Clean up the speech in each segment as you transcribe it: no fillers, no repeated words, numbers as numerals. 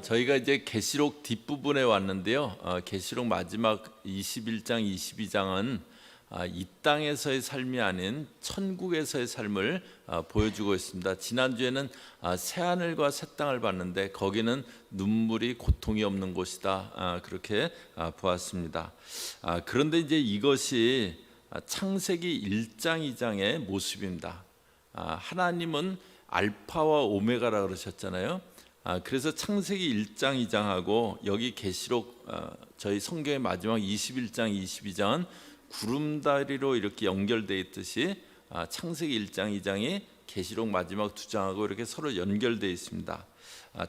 저희가 이제 계시록 뒷부분에 왔는데요. 계시록 마지막 21장, 22장은 이 땅에서의 삶이 아닌 천국에서의 삶을 보여주고 있습니다. 지난주에는 새하늘과 새 땅을 봤는데 거기는 눈물이 고통이 없는 곳이다, 그렇게 보았습니다. 그런데 이제 이것이 창세기 1장, 2장의 모습입니다. 하나님은 알파와 오메가라 그러셨잖아요. 그래서 창세기 1장, 2장하고 여기 계시록 저희 성경의 마지막 21장, 22장은 구름다리로 이렇게 연결되어 있듯이 창세기 1장, 2장이 계시록 마지막 두 장하고 이렇게 서로 연결되어 있습니다.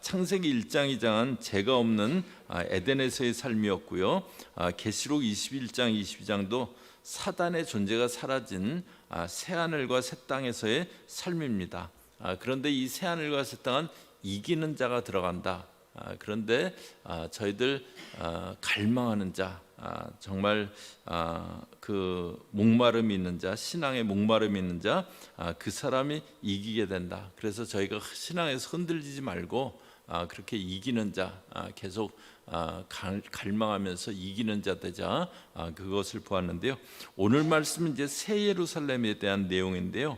창세기 1장, 2장은 죄가 없는 에덴에서의 삶이었고요. 계시록 21장, 22장도 사단의 존재가 사라진 새하늘과 새 땅에서의 삶입니다. 그런데 이 새하늘과 새 땅은 이기는 자가 들어간다. 그런데 저희들 갈망하는 자, 정말 그 목마름이 있는 자, 신앙의 목마름이 있는 자, 그 사람이 이기게 된다. 그래서 저희가 신앙에서 흔들리지 말고 그렇게 이기는 자, 계속 갈망하면서 이기는 자 되자, 그것을 보았는데요. 오늘 말씀은 이제 새 예루살렘에 대한 내용인데요.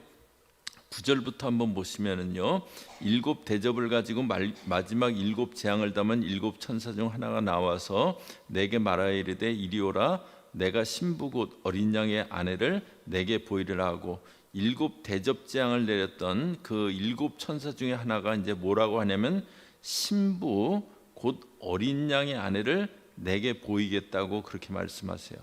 9절부터 한번 보시면은요, 일곱 대접을 가지고 마지막 일곱 재앙을 담은 일곱 천사 중 하나가 나와서 내게 말하여 이르되 이리 오라, 내가 신부 곧 어린 양의 아내를 내게 보이리라 하고, 일곱 대접 재앙을 내렸던 그 일곱 천사 중에 하나가 이제 뭐라고 하냐면 신부 곧 어린 양의 아내를 내게 보이겠다고 그렇게 말씀하세요.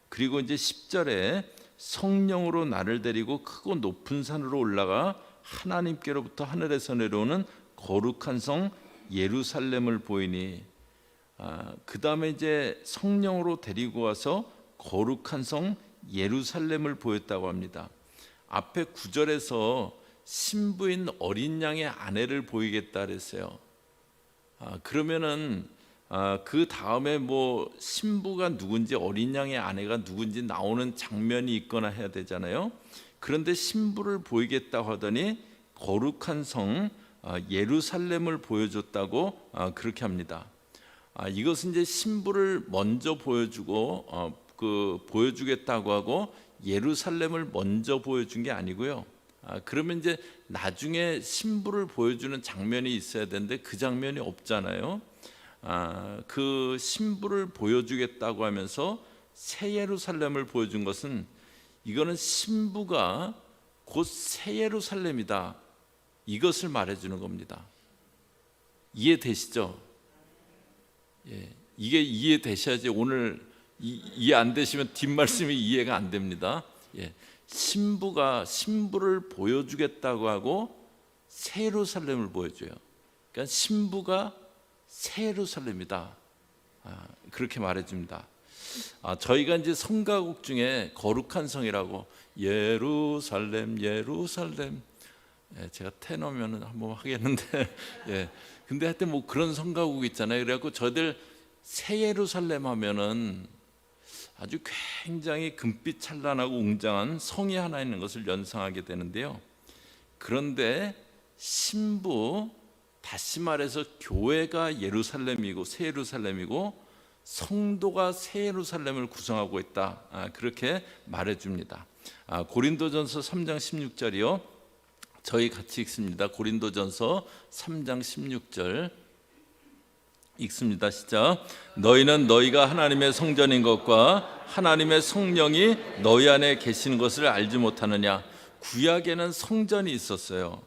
그리고 이제 10절에 성령으로 나를 데리고 크고 높은 산으로 올라가 하나님께로부터 하늘에서 내려오는 거룩한 성 예루살렘을 보이니, 그 다음에 이제 성령으로 데리고 와서 거룩한 성 예루살렘을 보였다고 합니다. 앞에 9절에서 신부인 어린 양의 아내를 보이겠다 그랬어요. 그러면은 그 다음에 뭐 신부가 누군지 어린 양의 아내가 누군지 나오는 장면이 있거나 해야 되잖아요. 그런데 신부를 보이겠다고 하더니 거룩한 성 예루살렘을 보여줬다고 그렇게 합니다. 이것은 이제 신부를 먼저 보여주고 보여주겠다고 하고 예루살렘을 먼저 보여준 게 아니고요. 그러면 이제 나중에 신부를 보여주는 장면이 있어야 되는데 그 장면이 없잖아요. 그 신부를 보여주겠다고 하면서 새 예루살렘을 보여준 것은, 이거는 신부가 곧 새 예루살렘이다, 이것을 말해주는 겁니다. 이해되시죠? 예, 이게 이해되셔야지. 오늘 이해 안 되시면 뒷말씀이 이해가 안 됩니다. 예, 신부가 신부를 보여주겠다고 하고 새 예루살렘을 보여줘요. 그러니까 신부가 새 예루살렘이다, 그렇게 말해줍니다. 저희가 이제 성가곡 중에 거룩한 성이라고 예루살렘 예루살렘, 제가 테너면은 한번 하겠는데, 근데 하여튼 뭐 그런 성가곡 있잖아요. 그래갖고 저희들 새 예루살렘 하면은 아주 굉장히 금빛 찬란하고 웅장한 성이 하나 있는 것을 연상하게 되는데요. 그런데 신부, 다시 말해서 교회가 예루살렘이고 새 예루살렘이고 성도가 새 예루살렘을 구성하고 있다, 그렇게 말해줍니다. 고린도전서 3장 16절이요. 저희 같이 읽습니다. 고린도전서 3장 16절 읽습니다. 시작. 너희는 너희가 하나님의 성전인 것과 하나님의 성령이 너희 안에 계시는 것을 알지 못하느냐. 구약에는 성전이 있었어요.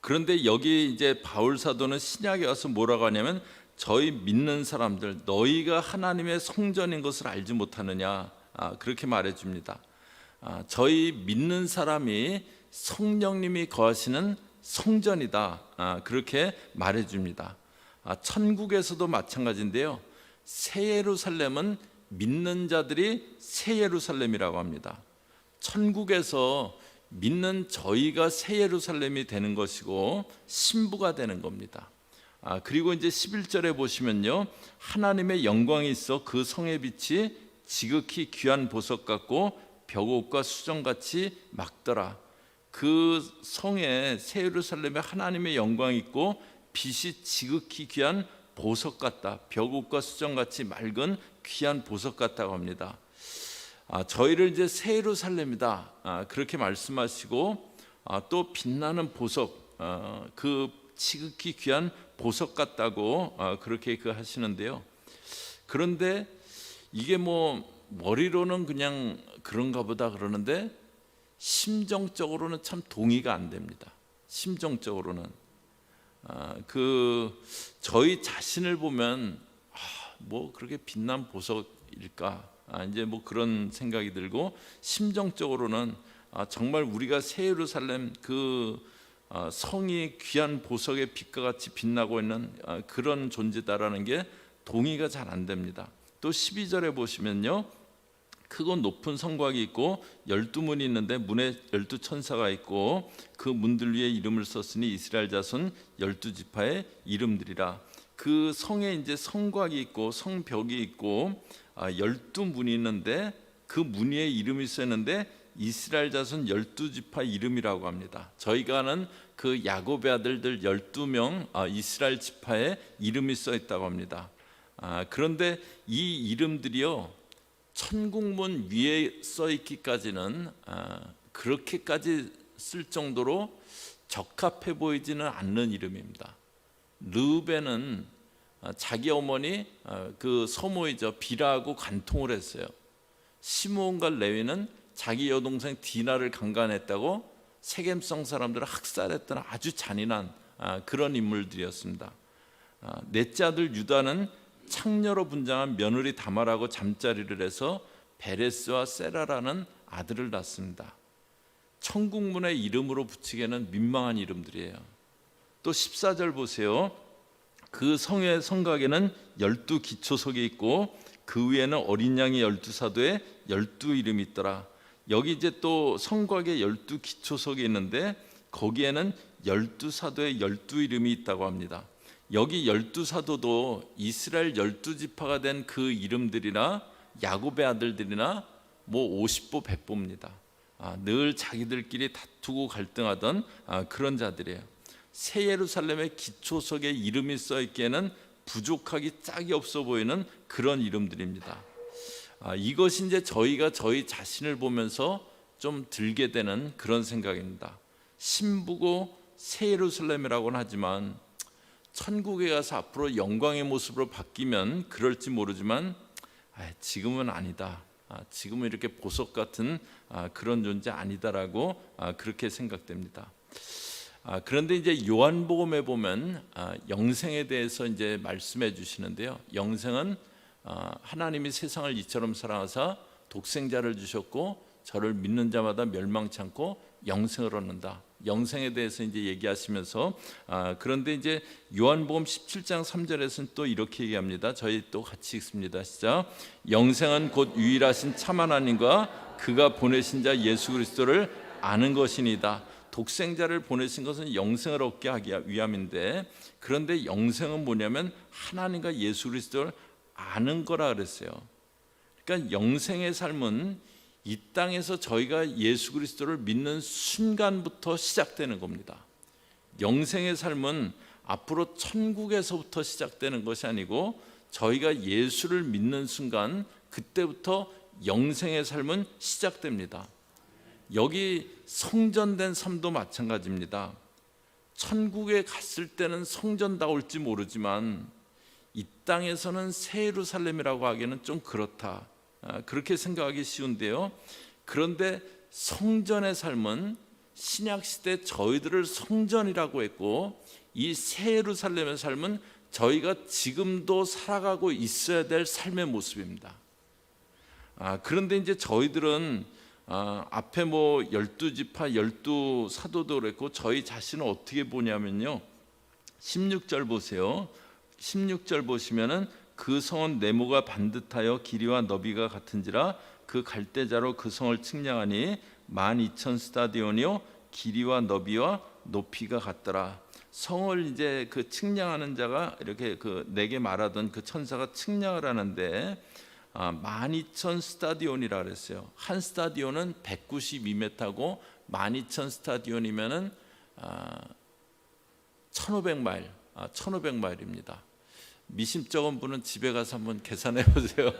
그런데 여기 이제 바울 사도는 신약에 와서 뭐라고 하냐면 저희 믿는 사람들, 너희가 하나님의 성전인 것을 알지 못하느냐, 그렇게 말해줍니다. 저희 믿는 사람이 성령님이 거하시는 성전이다, 그렇게 말해줍니다. 천국에서도 마찬가지인데요. 새 예루살렘은 믿는 자들이 새 예루살렘이라고 합니다. 천국에서 믿는 저희가 새 예루살렘이 되는 것이고 신부가 되는 겁니다. 그리고 이제 11절에 보시면요, 하나님의 영광이 있어 그 성의 빛이 지극히 귀한 보석 같고 벽옷과 수정같이 막더라. 그 성에 새 예루살렘에 하나님의 영광이 있고 빛이 지극히 귀한 보석 같다. 벽옥과 수정같이 맑은 귀한 보석 같다고 합니다. 저희를 이제 새 예루살렘이다, 그렇게 말씀하시고, 또 빛나는 보석, 그 지극히 귀한 보석 같다고 그렇게 하시는데요. 그런데 이게 뭐 머리로는 그냥 그런가 보다 그러는데 심정적으로는 참 동의가 안 됩니다. 심정적으로는 저희 자신을 보면 뭐 그렇게 빛난 보석일까, 이제 뭐 그런 생각이 들고, 심정적으로는 정말 우리가 새 예루살렘 성이 귀한 보석의 빛과 같이 빛나고 있는 그런 존재다라는 게 동의가 잘 안 됩니다. 또 12절에 보시면요, 크고 높은 성곽이 있고 12문이 있는데 문에 12천사가 있고 그 문들 위에 이름을 썼으니 이스라엘 자손 12지파의 이름들이라. 그 성에 이제 성곽이 있고 성벽이 있고 12문이 있는데 그 문 위에 이름이 쓰였는데 이스라엘 자손 12지파 이름이라고 합니다. 저희가 아는 그 야곱의 아들들 12명 이스라엘 지파의 이름이 써 있다고 합니다. 그런데 이 이름들이요, 천국문 위에 써 있기까지는 그렇게까지 쓸 정도로 적합해 보이지는 않는 이름입니다. 르우벤은 자기 어머니 그 소모이죠 빌하하고 간통을 했어요. 시므온과 레위는 자기 여동생 디나를 강간했다고 세겜성 사람들을 학살했던 아주 잔인한 그런 인물들이었습니다. 넷째 아들 유다는 창녀로 분장한 며느리 다말하고 잠자리를 해서 베레스와 세라라는 아들을 낳습니다. 천국문의 이름으로 붙이기에는 민망한 이름들이에요. 또 14절 보세요. 그 성의 성곽에는 12기초석이 있고 그 위에는 어린 양이 12사도에 12이름이 있더라. 여기 이제 또 성곽에 12기초석이 있는데 거기에는 12사도의 12이름이 있다고 합니다. 여기 12사도도 이스라엘 12지파가 된 그 이름들이나 야곱의 아들들이나 뭐 50보 100보입니다. 늘 자기들끼리 다투고 갈등하던 그런 자들이에요. 새 예루살렘의 기초석에 이름이 써있기에는 부족하기 짝이 없어 보이는 그런 이름들입니다. 이것이 이제 저희가 저희 자신을 보면서 좀 들게 되는 그런 생각입니다. 신부고 새 예루살렘이라고는 하지만 천국에 가서 앞으로 영광의 모습으로 바뀌면 그럴지 모르지만 지금은 아니다. 지금은 이렇게 보석 같은 그런 존재 아니다라고 그렇게 생각됩니다. 그런데 이제 요한복음에 보면 영생에 대해서 이제 말씀해 주시는데요. 영생은 하나님이 세상을 이처럼 사랑하사 독생자를 주셨고 저를 믿는 자마다 멸망치 않고 영생을 얻는다. 영생에 대해서 이제 얘기하시면서 그런데 이제 요한복음 17장 3절에서는 또 이렇게 얘기합니다. 저희 또 같이 읽습니다. 시작. 영생은 곧 유일하신 참 하나님과 그가 보내신 자 예수 그리스도를 아는 것이니이다. 독생자를 보내신 것은 영생을 얻게 하기 위함인데, 그런데 영생은 뭐냐면 하나님과 예수 그리스도를 아는 거라 그랬어요. 그러니까 영생의 삶은 이 땅에서 저희가 예수 그리스도를 믿는 순간부터 시작되는 겁니다. 영생의 삶은 앞으로 천국에서부터 시작되는 것이 아니고 저희가 예수를 믿는 순간 그때부터 영생의 삶은 시작됩니다. 여기 성전된 삶도 마찬가지입니다. 천국에 갔을 때는 성전다울지 모르지만 이 땅에서는 새 예루살렘이라고 하기에는 좀 그렇다, 그렇게 생각하기 쉬운데요. 그런데 성전의 삶은 신약시대 저희들을 성전이라고 했고, 이 새 예루살렘의 삶은 저희가 지금도 살아가고 있어야 될 삶의 모습입니다. 그런데 이제 저희들은 앞에 뭐 12지파 12사도도 그랬고 저희 자신을 어떻게 보냐면요, 16절 보세요. 16절 보시면은 그 성은 네모가 반듯하여 길이와 너비가 같은지라 그 갈대자로 그 성을 측량하니 12,000스타디온이요 길이와 너비와 높이가 같더라. 성을 이제 그 측량하는 자가 이렇게 내게 말하던 그 천사가 측량을 하는데 12,000스타디온이라 그랬어요. 한 스타디온은 192m고 12,000스타디온이면은 1,500마일, 1,500마일입니다. 미심쩍은 분은 집에 가서 한번 계산해 보세요.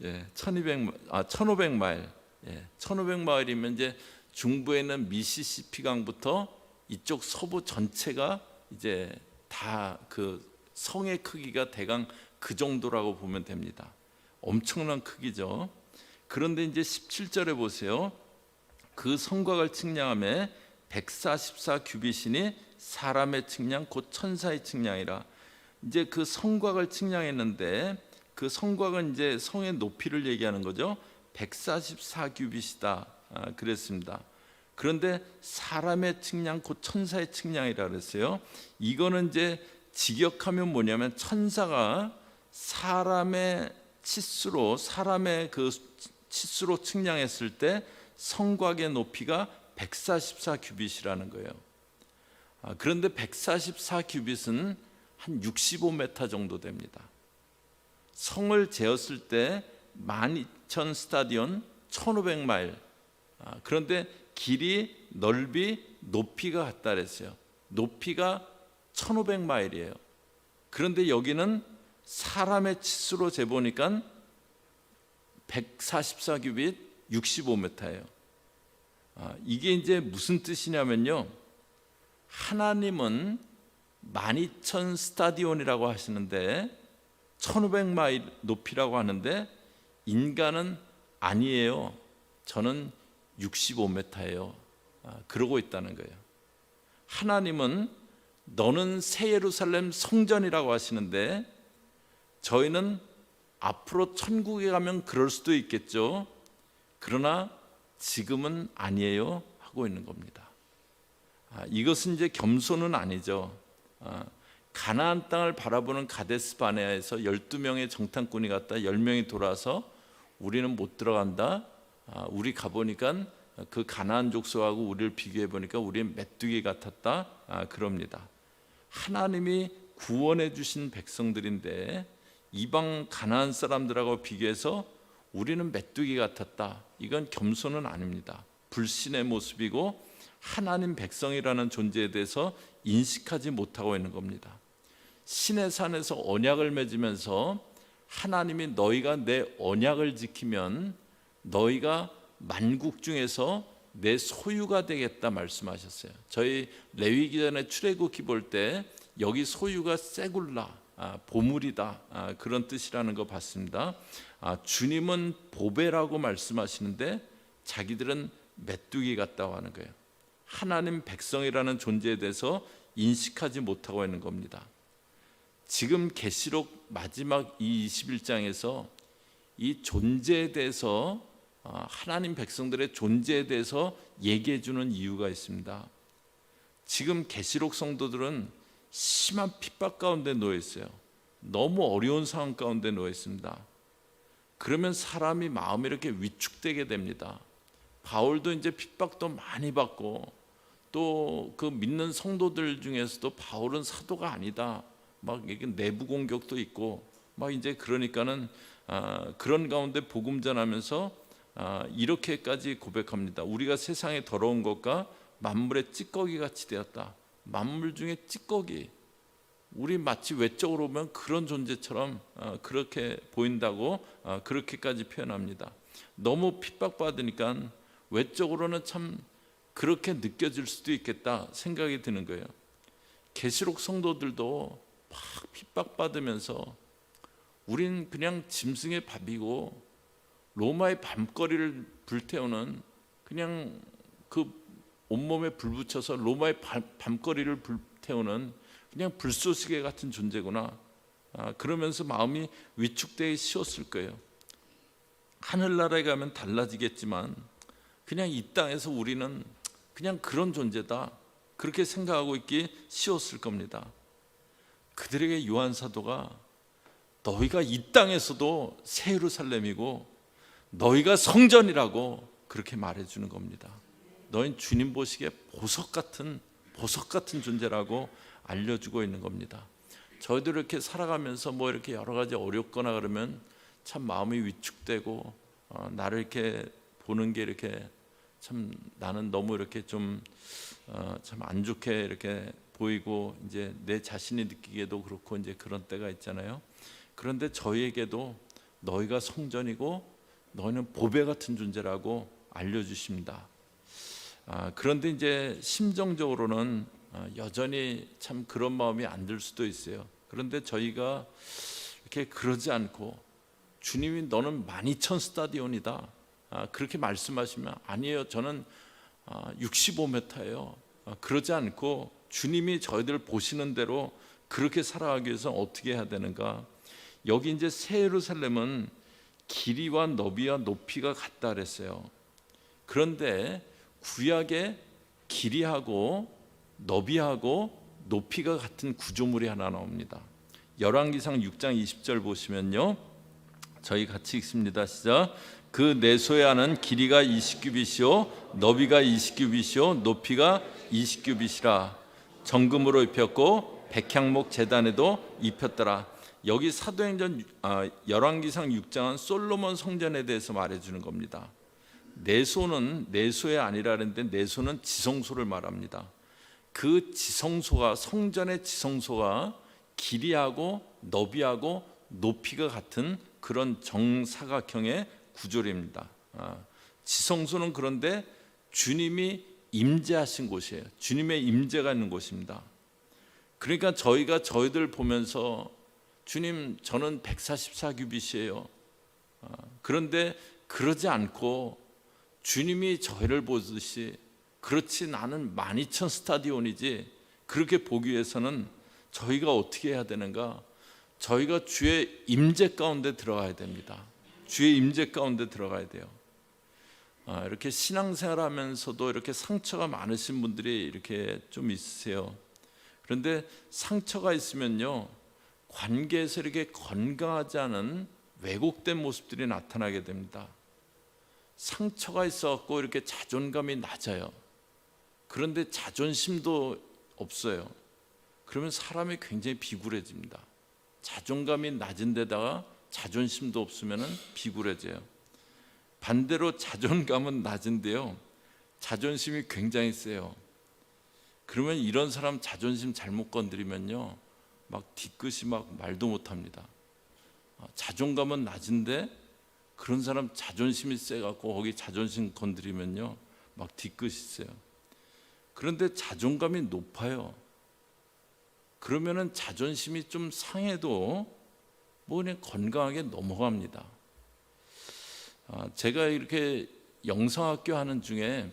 예, 1500마일. 예, 1500마일이면 이제 중부에 있는 미시시피 강부터 이쪽 서부 전체가 이제 다 그 성의 크기가 대강 그 정도라고 보면 됩니다. 엄청난 크기죠. 그런데 이제 17절에 보세요. 그 성곽을 측량함에 144 규빗이니 사람의 측량 곧 천사의 측량이라. 이제 그 성곽을 측량했는데 그 성곽은 이제 성의 높이를 얘기하는 거죠. 144 규빗이다 그랬습니다. 그런데 사람의 측량 곧 천사의 측량이라 그랬어요. 이거는 이제 직역하면 뭐냐면 천사가 사람의 치수로 측량했을 때 성곽의 높이가 144 규빗이라는 거예요. 그런데 144 규빗은 한 65m 정도 됩니다. 성을 재었을 때 12,000 스타디온 1500마일. 그런데 길이, 넓이, 높이가 같다 그랬어요. 높이가 1500마일이에요. 그런데 여기는 사람의 치수로 재보니까 144 규빗 65m예요. 이게 이제 무슨 뜻이냐면요, 하나님은 12,000 스타디온이라고 하시는데 1500마일 높이라고 하는데 인간은 아니에요. 저는 65m예요. 그러고 있다는 거예요. 하나님은 너는 새 예루살렘 성전이라고 하시는데 저희는 앞으로 천국에 가면 그럴 수도 있겠죠. 그러나 지금은 아니에요 하고 있는 겁니다. 이것은 이제 겸손은 아니죠. 가나안 땅을 바라보는 가데스 바네아에서 12명의 정탐꾼이 갔다 10명이 돌아서 우리는 못 들어간다. 우리 가보니까 그 가나안 족속하고 우리를 비교해 보니까 우리는 메뚜기 같았다. 그럽니다. 하나님이 구원해 주신 백성들인데 이방 가나안 사람들하고 비교해서 우리는 메뚜기 같았다. 이건 겸손은 아닙니다. 불신의 모습이고 하나님 백성이라는 존재에 대해서 인식하지 못하고 있는 겁니다. 신의 산에서 언약을 맺으면서 하나님이 너희가 내 언약을 지키면 너희가 만국 중에서 내 소유가 되겠다 말씀하셨어요. 저희 레위기전에 출애굽기 볼 때 여기 소유가 세굴라, 보물이다, 그런 뜻이라는 거 봤습니다. 주님은 보배라고 말씀하시는데 자기들은 메뚜기 같다고 하는 거예요. 하나님 백성이라는 존재에 대해서 인식하지 못하고 있는 겁니다. 지금 계시록 마지막 이 21장에서 이 존재에 대해서 하나님 백성들의 존재에 대해서 얘기해 주는 이유가 있습니다. 지금 계시록 성도들은 심한 핍박 가운데 놓여 있어요. 너무 어려운 상황 가운데 놓여 있습니다. 그러면 사람이 마음이 이렇게 위축되게 됩니다. 바울도 이제 핍박도 많이 받고 또 그 믿는 성도들 중에서도 바울은 사도가 아니다. 막 이게 내부 공격도 있고 막 이제 그러니까는 그런 가운데 복음 전하면서 이렇게까지 고백합니다. 우리가 세상에 더러운 것과 만물의 찌꺼기 같이 되었다. 만물 중에 찌꺼기. 우리 마치 외적으로 보면 그런 존재처럼 그렇게 보인다고 그렇게까지 표현합니다. 너무 핍박받으니까 외적으로는 참 그렇게 느껴질 수도 있겠다 생각이 드는 거예요. 계시록 성도들도 막 핍박받으면서 우린 그냥 짐승의 밥이고 로마의 밤거리를 불태우는 그냥 그 온몸에 불 붙여서 로마의 밤거리를 불태우는 그냥 불쏘시개 같은 존재구나. 그러면서 마음이 위축되기 쉬웠을 거예요. 하늘나라에 가면 달라지겠지만 그냥 이 땅에서 우리는 그냥 그런 존재다. 그렇게 생각하고 있기 쉬웠을 겁니다. 그들에게 요한 사도가 너희가 이 땅에서도 새 예루살렘이고 너희가 성전이라고 그렇게 말해주는 겁니다. 너희는 주님 보시기에 보석 같은 존재라고 알려주고 있는 겁니다. 저희들 이렇게 살아가면서 뭐 이렇게 여러 가지 어렵거나 그러면 참 마음이 위축되고 나를 이렇게 보는 게 이렇게 참 나는 너무 이렇게 좀 참 안 좋게 이렇게 보이고 이제 내 자신이 느끼기에도 그렇고 이제 그런 때가 있잖아요. 그런데 저희에게도 너희가 성전이고 너희는 보배 같은 존재라고 알려주십니다. 그런데 이제 심정적으로는 여전히 참 그런 마음이 안 들 수도 있어요. 그런데 저희가 이렇게 그러지 않고 주님이 너는 12,000 스타디온이다 그렇게 말씀하시면 아니에요, 저는 65m예요. 그러지 않고 주님이 저희들 보시는 대로 그렇게 살아가기 위해서 어떻게 해야 되는가? 여기 이제 새 예루살렘은 길이와 너비와 높이가 같다 그랬어요. 그런데 구약에 길이하고 너비하고 높이가 같은 구조물이 하나 나옵니다. 열왕기상 6장 20절 보시면요, 저희 같이 읽습니다. 시작. 그 내소야는 길이가 20규빗이요 너비가 20규빗이요 높이가 20규빗이라 정금으로 입혔고 백향목 제단에도 입혔더라. 여기 사도행전 열왕기상 6장은 솔로몬 성전에 대해서 말해주는 겁니다. 내소는 내소에 아니라 그랬는데 내소는 지성소를 말합니다. 그 지성소가, 성전의 지성소가 길이하고 너비하고 높이가 같은 그런 정사각형의 구조입니다. 지성소는 그런데 주님이 임재하신 곳이에요. 주님의 임재가 있는 곳입니다. 그러니까 저희가 저희들 보면서 주님 저는 144규빗이에요. 그런데 그러지 않고 주님이 저희를 보듯이 그렇지 나는 12,000 스타디온이지 그렇게 보기 위해서는 저희가 어떻게 해야 되는가? 저희가 주의 임재 가운데 들어가야 됩니다. 주의 임재 가운데 들어가야 돼요. 이렇게 신앙생활하면서도 이렇게 상처가 많으신 분들이 이렇게 좀 있으세요. 그런데 상처가 있으면요, 관계에서 이렇게 건강하지 않은 왜곡된 모습들이 나타나게 됩니다. 상처가 있어갖고 이렇게 자존감이 낮아요. 그런데 자존심도 없어요. 그러면 사람이 굉장히 비굴해집니다. 자존감이 낮은 데다가 자존심도 없으면 비굴해져요. 반대로 자존감은 낮은데요, 자존심이 굉장히 세요. 그러면 이런 사람 자존심 잘못 건드리면요, 막 뒤끝이 막 말도 못합니다. 자존감은 낮은데 그런 사람 자존심이 세갖고 거기 자존심 건드리면요, 막 뒤끝이 세요. 그런데 자존감이 높아요. 그러면은 자존심이 좀 상해도 뭐 그냥 건강하게 넘어갑니다. 제가 이렇게 영성학교 하는 중에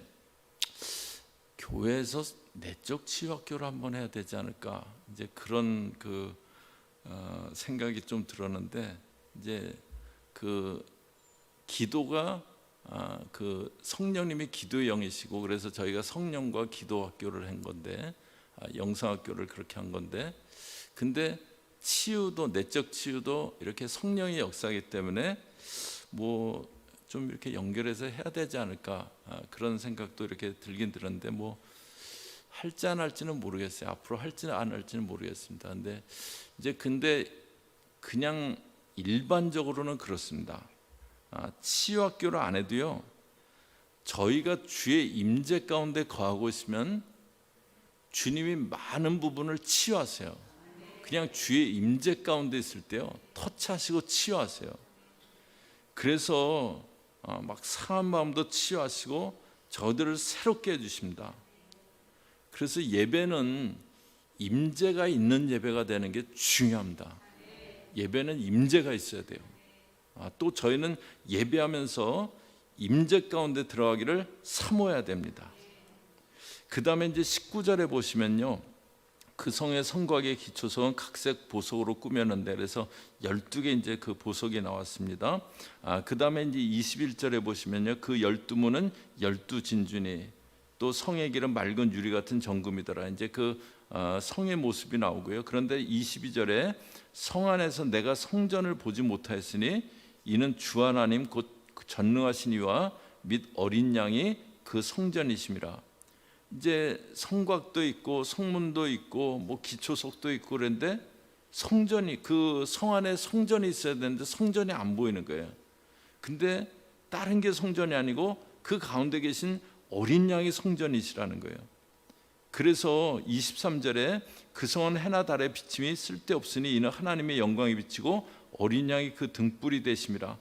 교회에서 내적 치유학교를 한번 해야 되지 않을까, 이제 그런 생각이 좀 들었는데, 이제 그 기도가 그 성령님이 기도의 영이시고 그래서 저희가 성령과 기도학교를 한 건데, 영성학교를 그렇게 한 건데, 근데 치유도, 내적 치유도 이렇게 성령의 역사이기 때문에 뭐 좀 이렇게 연결해서 해야 되지 않을까, 그런 생각도 이렇게 들긴 들었는데, 뭐 할지 안 할지는 모르겠어요. 앞으로 할지는 안 할지는 모르겠습니다. 근데 그냥 일반적으로는 그렇습니다. 치유학교를 안 해도요, 저희가 주의 임재 가운데 거하고 있으면 주님이 많은 부분을 치유하세요. 그냥 주의 임재 가운데 있을 때요, 터치하시고 치유하세요. 그래서 막 상한 마음도 치유하시고 저들을 새롭게 해주십니다. 그래서 예배는 임재가 있는 예배가 되는 게 중요합니다. 예배는 임재가 있어야 돼요. 또 저희는 예배하면서 임재 가운데 들어가기를 사모해야 됩니다. 그 다음에 이제 19절에 보시면요, 그 성의 성곽의 기초석은 각색 보석으로 꾸몄는데, 그래서 12개 이제 그 보석이 나왔습니다. 그 다음에 이제 21절에 보시면요, 그 12문은 12진주니 또 성의 길은 맑은 유리 같은 정금이더라. 이제 그 성의 모습이 나오고요. 그런데 22절에 성 안에서 내가 성전을 보지 못하였으니 이는 주 하나님 곧 전능하신 이와 및 어린 양이 그 성전이심이라. 이제 성곽도 있고 성문도 있고 뭐 기초석도 있고 그런데 성전이, 그 성 안에 성전이 있어야 되는데 성전이 안 보이는 거예요. 근데 다른 게 성전이 아니고 그 가운데 계신 어린 양이 성전이시라는 거예요. 그래서 23절에 그 성은 해나 달의 비침이 쓸데없으니 이는 하나님의 영광이 비치고 어린 양이 그 등불이 되심이라.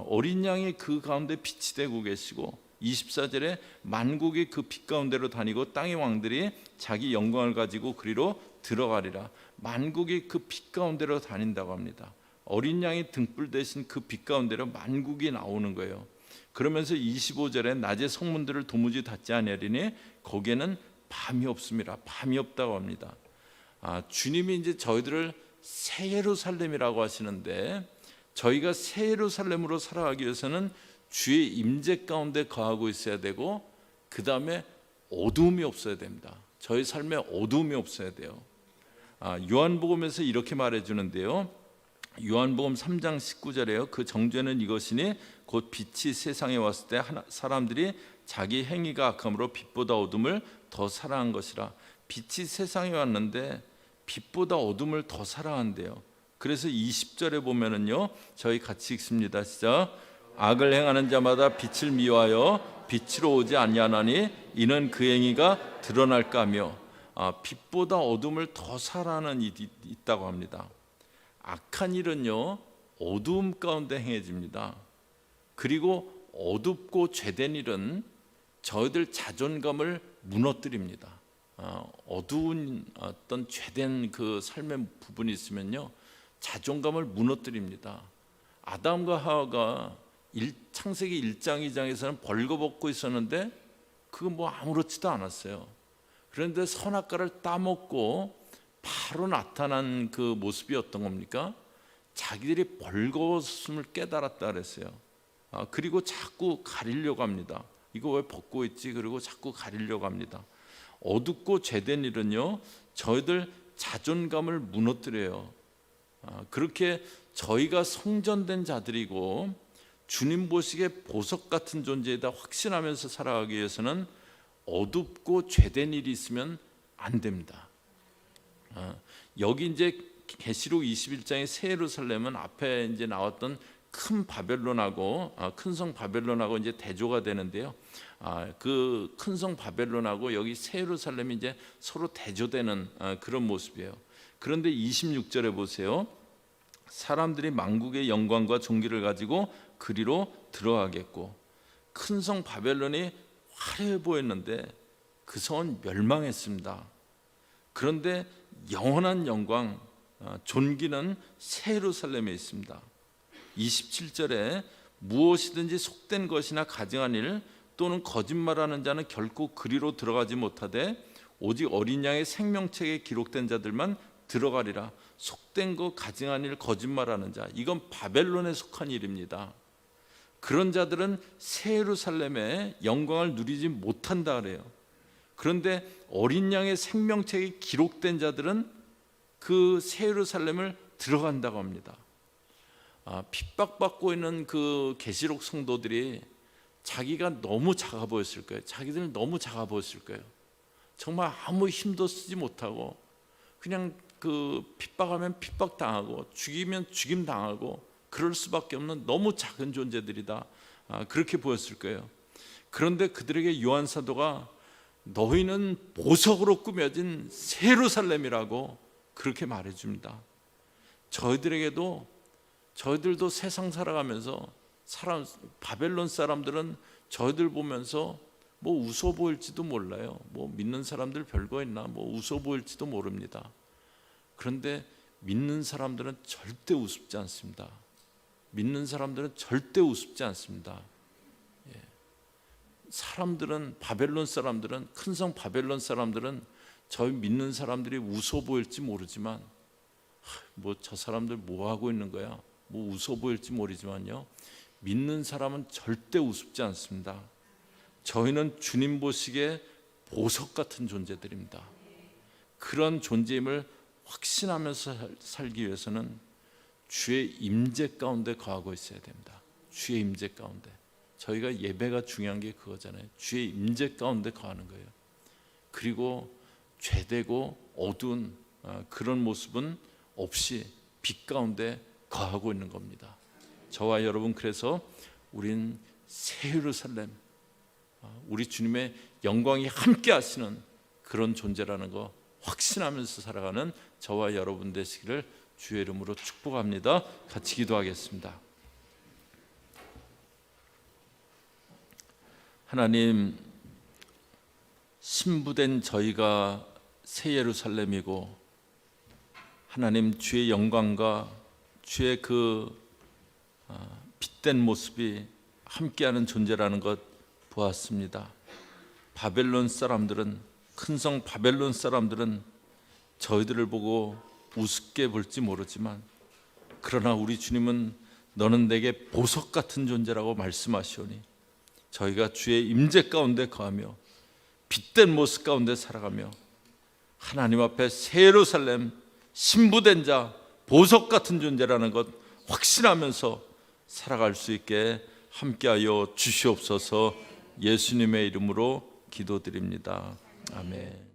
어린 양이 그 가운데 빛이 되고 계시고, 24절에 만국이 그 빛 가운데로 다니고 땅의 왕들이 자기 영광을 가지고 그리로 들어가리라. 만국이 그 빛 가운데로 다닌다고 합니다. 어린 양이 등불 대신 그 빛 가운데로 만국이 나오는 거예요. 그러면서 25절에 낮에 성문들을 도무지 닫지 아니하리니 거기에는 밤이 없습니다. 밤이 없다고 합니다. 주님이 이제 저희들을 새 예루살렘이라고 하시는데, 저희가 새 예루살렘으로 살아가기 위해서는 주의 임재 가운데 거하고 있어야 되고, 그 다음에 어두움이 없어야 됩니다. 저희 삶에 어두움이 없어야 돼요. 요한복음에서 이렇게 말해주는데요, 요한복음 3장 19절에요. 그 정죄는 이것이니 곧 빛이 세상에 왔을 때 사람들이 자기 행위가 악함으로 빛보다 어둠을 더 사랑한 것이라. 빛이 세상에 왔는데 빛보다 어둠을 더 사랑한대요. 그래서 20절에 보면은요, 저희 같이 읽습니다. 시작. 악을 행하는 자마다 빛을 미워하여 빛으로 오지 아니하나니 이는 그 행위가 드러날까 하며. 빛보다 어둠을 더 사랑하는 일이 있다고 합니다. 악한 일은요, 어두움 가운데 행해집니다. 그리고 어둡고 죄된 일은 저희들 자존감을 무너뜨립니다. 어두운 어떤 죄된 그 삶의 부분이 있으면요, 자존감을 무너뜨립니다. 아담과 하와가 창세기 1장 2장에서는 벌거벗고 있었는데 그거 뭐 아무렇지도 않았어요. 그런데 선악과를 따먹고 바로 나타난 그 모습이 어떤 겁니까? 자기들이 벌거벗음을 깨달았다 그랬어요. 그리고 자꾸 가리려고 합니다. 이거 왜 벗고 있지? 그리고 자꾸 가리려고 합니다. 어둡고 죄된 일은요, 저희들 자존감을 무너뜨려요. 그렇게 저희가 성전된 자들이고 주님 보시기에 보석 같은 존재이다 확신하면서 살아가기 위해서는 어둡고 죄된 일이 있으면 안 됩니다. 여기 이제 계시록 21장의 새 예루살렘은 앞에 이제 나왔던 큰 바벨론하고 큰 성 바벨론하고 이제 대조가 되는데요. 그 큰 성 바벨론하고 여기 새 예루살렘이 이제 서로 대조되는 그런 모습이에요. 그런데 26절에 보세요. 사람들이 만국의 영광과 존귀를 가지고 그리로 들어가겠고. 큰 성 바벨론이 화려해 보였는데 그 성은 멸망했습니다. 그런데 영원한 영광, 존귀는 새 예루살렘에 있습니다. 27절에 무엇이든지 속된 것이나 가증한 일 또는 거짓말하는 자는 결코 그리로 들어가지 못하되 오직 어린 양의 생명책에 기록된 자들만 들어가리라. 속된 것, 가증한 일, 거짓말하는 자, 이건 바벨론에 속한 일입니다. 그런 자들은 새 예루살렘의 영광을 누리지 못한다 그래요. 그런데 어린 양의 생명책에 기록된 자들은 그 새 예루살렘을 들어간다고 합니다. 핍박받고 있는 그 계시록 성도들이 자기가 너무 작아 보였을 거예요. 자기들 너무 작아 보였을 거예요. 정말 아무 힘도 쓰지 못하고 그냥 그 핍박하면 핍박 당하고 죽이면 죽임 당하고 그럴 수밖에 없는 너무 작은 존재들이다. 그렇게 보였을 거예요. 그런데 그들에게 요한 사도가 너희는 보석으로 꾸며진 새 예루살렘이라고 그렇게 말해줍니다. 저희들도 세상 살아가면서 바벨론 사람들은 저희들 보면서 뭐 웃어 보일지도 몰라요. 뭐 믿는 사람들 별거 있나? 뭐 웃어 보일지도 모릅니다. 그런데 믿는 사람들은 절대 우습지 않습니다. 믿는 사람들은 절대 우습지 않습니다. 사람들은 바벨론 사람들은 큰 성 바벨론 사람들은 저희 믿는 사람들이 웃어 보일지 모르지만 뭐 저 사람들 뭐 하고 있는 거야? 뭐 웃어 보일지 모르지만요. 믿는 사람은 절대 우습지 않습니다. 저희는 주님 보시기에 보석 같은 존재들입니다. 그런 존재임을 확신하면서 살기 위해서는 주의 임재 가운데 거하고 있어야 됩니다. 주의 임재 가운데. 저희가 예배가 중요한 게 그거잖아요. 주의 임재 가운데 거하는 거예요. 그리고 죄되고 어두운 그런 모습은 없이 빛 가운데 거하고 있는 겁니다. 저와 여러분, 그래서 우린 새 예루살렘, 우리 주님의 영광이 함께 하시는 그런 존재라는 거 확신하면서 살아가는 저와 여러분 되시기를 주의 이름으로 축복합니다. 같이 기도하겠습니다. 하나님, 신부된 저희가 새 예루살렘이고 하나님 주의 영광과 주의 그 빛된 모습이 함께하는 존재라는 것 보았습니다. 바벨론 사람들은, 큰 성 바벨론 사람들은 저희들을 보고 우습게 볼지 모르지만, 그러나 우리 주님은 너는 내게 보석 같은 존재라고 말씀하시오니 저희가 주의 임재 가운데 거하며 빛된 모습 가운데 살아가며 하나님 앞에 새 예루살렘, 신부된 자, 보석 같은 존재라는 것 확신하면서 살아갈 수 있게 함께하여 주시옵소서. 예수님의 이름으로 기도드립니다. 아멘.